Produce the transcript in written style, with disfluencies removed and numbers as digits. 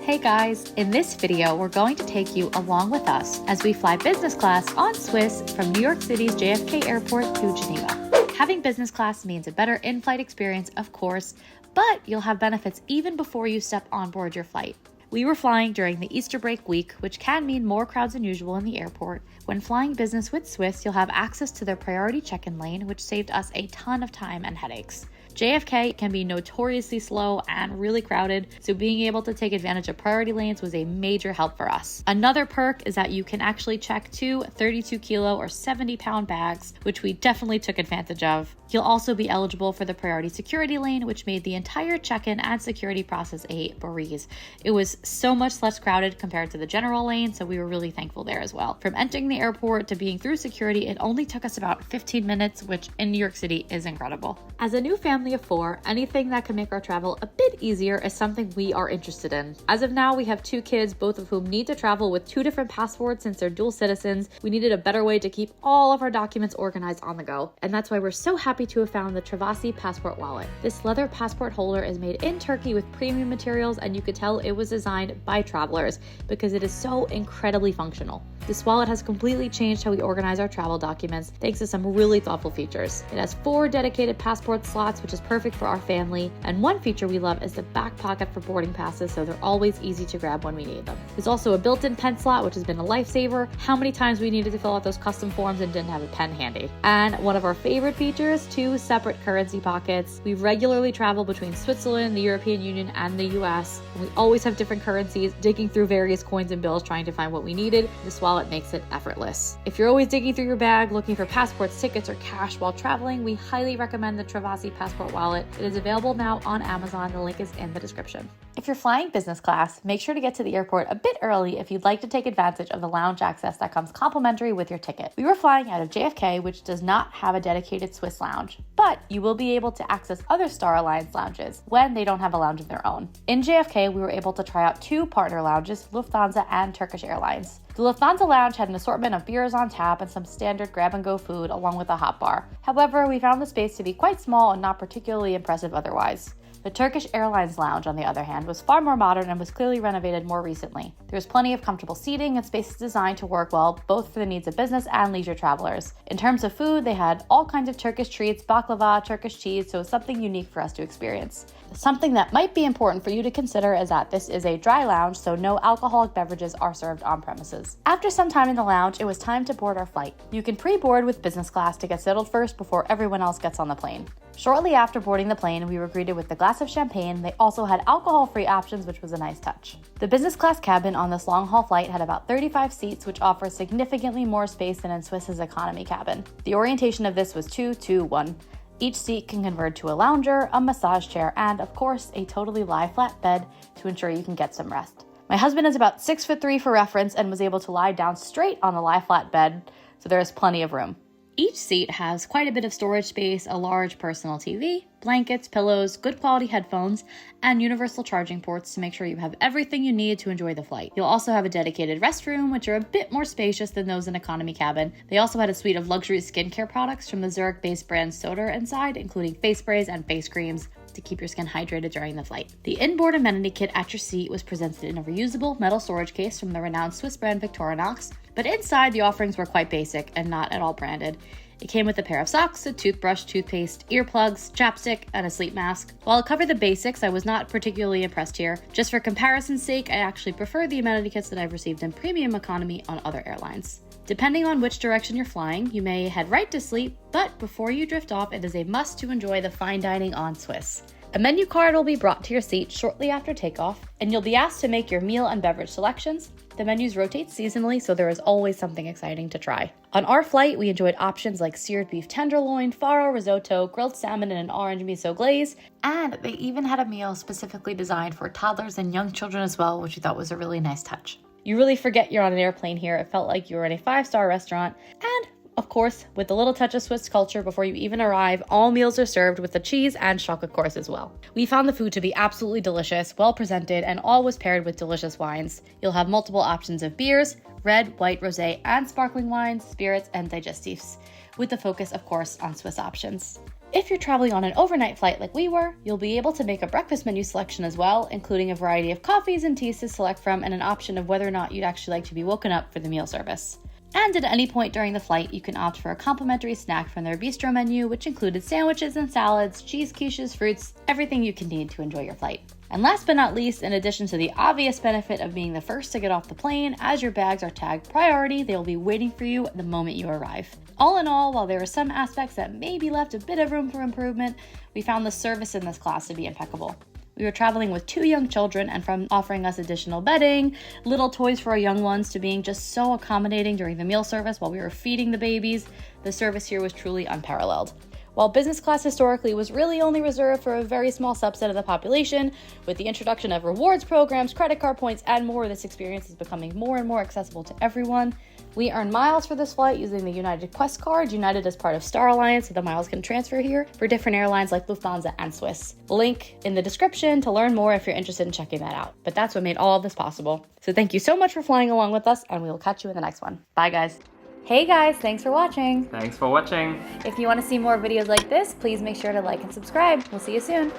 Hey guys, in this video, we're going to take you along with us as we fly business class on Swiss from New York City's JFK Airport to Geneva. Having business class means a better in-flight experience, of course, but you'll have benefits even before you step on board your flight. We were flying during the Easter break week, which can mean more crowds than usual in the airport. When flying business with Swiss, you'll have access to their priority check-in lane, which saved us a ton of time and headaches. JFK can be notoriously slow and really crowded, so being able to take advantage of priority lanes was a major help for us. Another perk is that you can actually check 2 32-kilo or 70-pound bags, which we definitely took advantage of. You'll also be eligible for the priority security lane, which made the entire check-in and security process a breeze. It was so much less crowded compared to the general lane, so we were really thankful there as well. From entering the airport to being through security, it only took us about 15 minutes, which in New York City is incredible. As a new family of 4, anything that can make our travel a bit easier is something we are interested in. As of now, we have 2 kids, both of whom need to travel with 2 different passports since they're dual citizens. We needed a better way to keep all of our documents organized on the go, and that's why we're so happy to have found the Travasi passport wallet. This leather passport holder is made in Turkey with premium materials, and you could tell it was designed by travelers because it is so incredibly functional. This wallet has completely changed how we organize our travel documents thanks to some really thoughtful features. It has 4 dedicated passport slots, which is perfect for our family, and one feature we love is the back pocket for boarding passes, so they're always easy to grab when we need them. There's also a built-in pen slot, which has been a lifesaver. How many times we needed to fill out those custom forms and didn't have a pen handy. And one of our favorite features, 2 separate currency pockets. We regularly travel between Switzerland, the European Union, and the US, and we always have different currencies, digging through various coins and bills trying to find what we needed. This wallet makes it effortless. If you're always digging through your bag looking for passports, tickets, or cash while traveling, we highly recommend the Travasi passport wallet. It is available now on Amazon. The link is in the description. If you're flying business class, make sure to get to the airport a bit early if you'd like to take advantage of the lounge access that comes complimentary with your ticket. We were flying out of JFK, which does not have a dedicated Swiss lounge, but you will be able to access other Star Alliance lounges when they don't have a lounge of their own. In JFK, we were able to try out 2 partner lounges, Lufthansa and Turkish Airlines. The Lufthansa lounge had an assortment of beers on tap and some standard grab-and-go food along with a hot bar. However, we found the space to be quite small and not particularly impressive otherwise. The Turkish Airlines lounge, on the other hand, was far more modern and was clearly renovated more recently. There was plenty of comfortable seating and spaces designed to work well, both for the needs of business and leisure travelers. In terms of food, they had all kinds of Turkish treats, baklava, Turkish cheese, so it was something unique for us to experience. Something that might be important for you to consider is that this is a dry lounge, so no alcoholic beverages are served on premises. After some time in the lounge, it was time to board our flight. You can pre-board with business class to get settled first before everyone else gets on the plane. Shortly after boarding the plane, we were greeted with a glass of champagne. They also had alcohol-free options, which was a nice touch. The business class cabin on this long-haul flight had about 35 seats, which offers significantly more space than in Swiss's economy cabin. The orientation of this was 2-2-1. Each seat can convert to a lounger, a massage chair, and, of course, a totally lie flat bed to ensure you can get some rest. My husband is about 6'3" for reference and was able to lie down straight on the lie flat bed, so there is plenty of room. Each seat has quite a bit of storage space, a large personal TV, blankets, pillows, good quality headphones, and universal charging ports to make sure you have everything you need to enjoy the flight. You'll also have a dedicated restroom, which are a bit more spacious than those in economy cabin. They also had a suite of luxury skincare products from the Zurich-based brand Soder inside, including face sprays and face creams to keep your skin hydrated during the flight. The inboard amenity kit at your seat was presented in a reusable metal storage case from the renowned Swiss brand Victorinox, but inside the offerings were quite basic and not at all branded. It came with a pair of socks, a toothbrush, toothpaste, earplugs, chapstick, and a sleep mask. While it covered the basics, I was not particularly impressed here. Just for comparison's sake, I actually prefer the amenity kits that I've received in premium economy on other airlines. Depending on which direction you're flying, you may head right to sleep, but before you drift off, it is a must to enjoy the fine dining on Swiss. A menu card will be brought to your seat shortly after takeoff, and you'll be asked to make your meal and beverage selections. The menus rotate seasonally, so there is always something exciting to try. On our flight, we enjoyed options like seared beef tenderloin, farro risotto, grilled salmon in an orange miso glaze, and they even had a meal specifically designed for toddlers and young children as well, which we thought was a really nice touch. You really forget you're on an airplane here. It felt like you were in a 5-star restaurant, and of course, with a little touch of Swiss culture, before you even arrive, all meals are served with the cheese and chocolate course as well. We found the food to be absolutely delicious, well presented, and all was paired with delicious wines. You'll have multiple options of beers, red, white, rosé, and sparkling wines, spirits, and digestifs, with the focus, of course, on Swiss options. If you're traveling on an overnight flight like we were, you'll be able to make a breakfast menu selection as well, including a variety of coffees and teas to select from and an option of whether or not you'd actually like to be woken up for the meal service. And at any point during the flight, you can opt for a complimentary snack from their bistro menu, which included sandwiches and salads, cheese quiches, fruits, everything you can need to enjoy your flight. And last but not least, in addition to the obvious benefit of being the first to get off the plane, as your bags are tagged priority, they will be waiting for you the moment you arrive. All in all, while there are some aspects that maybe left a bit of room for improvement, we found the service in this class to be impeccable. We were traveling with 2 young children, and from offering us additional bedding, little toys for our young ones, to being just so accommodating during the meal service while we were feeding the babies, the service here was truly unparalleled. While business class historically was really only reserved for a very small subset of the population, with the introduction of rewards programs, credit card points, and more, this experience is becoming more and more accessible to everyone. We earned miles for this flight using the United Quest card. United is part of Star Alliance, so the miles can transfer here for different airlines like Lufthansa and Swiss. Link in the description to learn more if you're interested in checking that out. But that's what made all of this possible. So thank you so much for flying along with us, and we will catch you in the next one. Bye, guys. Hey guys, thanks for watching. Thanks for watching. If you want to see more videos like this, please make sure to like and subscribe. We'll see you soon.